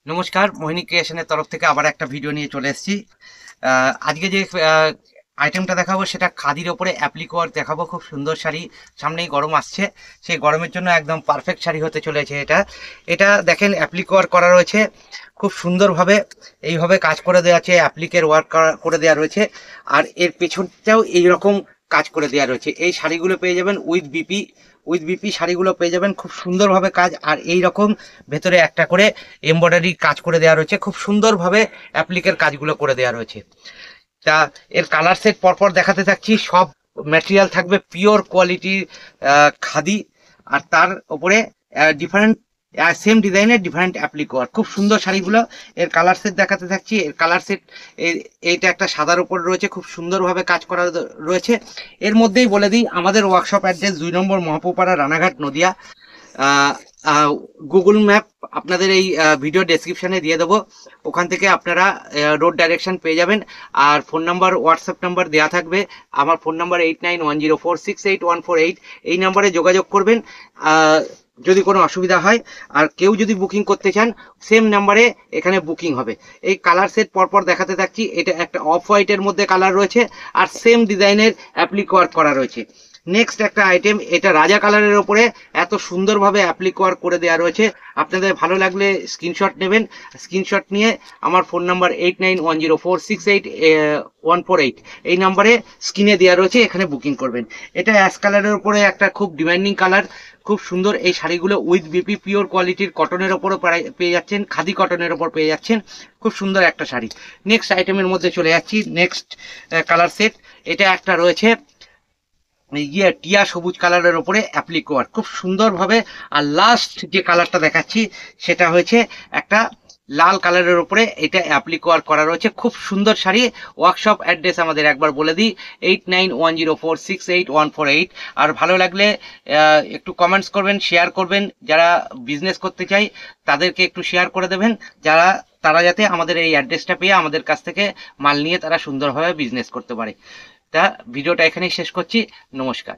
নমস্কার, মোহিনী ক্রিয়েশনের তরফ থেকে আবার একটা ভিডিও নিয়ে চলে এসেছি। আজকে যে আইটেমটা দেখাবো সেটা খাদির ওপরে অ্যাপ্লিক ওয়ার্ক দেখাবো। খুব সুন্দর শাড়ি, সামনেই গরম আসছে, সেই গরমের জন্য একদম পারফেক্ট শাড়ি হতে চলেছে এটা। এটা দেখেন অ্যাপ্লিক ওয়ার্ক করা রয়েছে খুব সুন্দরভাবে, এইভাবে কাজ করে দেওয়া আছে, অ্যাপ্লিকের ওয়ার্ক করে দেওয়া রয়েছে। আর এর পেছনটাও এইরকম কাজ করে দেওয়া রয়েছে। এই শাড়িগুলো পেয়ে যাবেন উইথ বিপি শাড়িগুলো পেয়ে যাবেন খুব সুন্দরভাবে কাজ। আর এই রকম ভেতরে একটা করে এমব্রয়ডারি কাজ করে দেওয়া রয়েছে, খুব সুন্দরভাবে অ্যাপ্লিকের কাজগুলো করে দেওয়া রয়েছে। তা এর কালার সেট পরপর দেখাতে থাকছি। সব ম্যাটেরিয়াল থাকবে পিওর কোয়ালিটির খাদি, আর তার উপরে ডিফারেন্ট সেম ডিজাইনের ডিফারেন্ট অ্যাপ্লিক ওয়ার্ক, খুব সুন্দর শাড়িগুলো। এর কালার সেট দেখাতে থাকছি। এর কালার সেট এইটা একটা সাদার উপর রয়েছে, খুব সুন্দরভাবে কাজ করা রয়েছে। এর মধ্যেই বলে দিই, আমাদের ওয়ার্কশপ অ্যাড্রেস 2 নম্বর মহাপুপাড়া, রানাঘাট, নদিয়া। গুগল ম্যাপ আপনাদের এই ভিডিও ডেসক্রিপশানে দিয়ে দেবো, ওখান থেকে আপনারা রোড ডাইরেকশন পেয়ে যাবেন। আর ফোন নাম্বার, হোয়াটসঅ্যাপ নাম্বার দেওয়া থাকবে। আমার ফোন নাম্বার 8910468148। এই নাম্বারে যোগাযোগ করবেন যদি কোনো অসুবিধা হয়। আর কেউ যদি বুকিং করতে চান, সেম নাম্বারে এখানে বুকিং হবে। এই কালার সেট পরপর দেখাতে থাকছি। এটা একটা অফ হোয়াইটের মধ্যে কালার রয়েছে, আর সেম ডিজাইনের অ্যাপ্লিক ওয়ার্ক করা রয়েছে। নেক্সট একটা আইটেম, এটা রাজা কালারের ওপরে এত সুন্দরভাবে অ্যাপ্লিক ওয়ার্ক করে দেওয়া রয়েছে। আপনাদের ভালো লাগলে স্ক্রিনশট নেবেন। স্ক্রিনশট নিয়ে আমার ফোন নাম্বার 8910468148 এই নাম্বারে স্ক্রিনে দেওয়া রয়েছে, এখানে বুকিং করবেন। এটা অ্যাশ কালারের উপরে একটা খুব ডিমান্ডিং কালার, খুব সুন্দর। এই শাড়িগুলো উইথ বিপি পিওর কোয়ালিটির কটনের ওপরও পেয়ে যাচ্ছেন, খাদি কটনের ওপর পেয়ে যাচ্ছেন। খুব সুন্দর একটা শাড়ি। নেক্সট আইটেমের মধ্যে চলে যাচ্ছি। নেক্সট কালার সেট, এটা একটা রয়েছে টিয়া সবুজ কালারের ওপরে অ্যাপ্লিক ওয়ার্ক, খুব সুন্দরভাবে। আর লাস্ট যে কালারটা দেখাচ্ছি সেটা হয়েছে একটা লাল কালারের উপরে, এটা অ্যাপ্লিক ওয়ার্ক করা রয়েছে, খুব সুন্দর শাড়ি। ওয়ার্কশপ অ্যাড্রেস আমাদের একবার বলে দিই, 8910468148। আর ভালো লাগলে একটু কমেন্টস করবেন, শেয়ার করবেন। যারা বিজনেস করতে চাই তাদেরকে একটু শেয়ার করে দেবেন, তারা যাতে আমাদের এই অ্যাড্রেসটা পেয়ে আমাদের কাছ থেকে মাল নিয়ে তারা সুন্দরভাবে বিজনেস করতে পারে। তা ভিডিওটা এখানেই শেষ করছি। নমস্কার।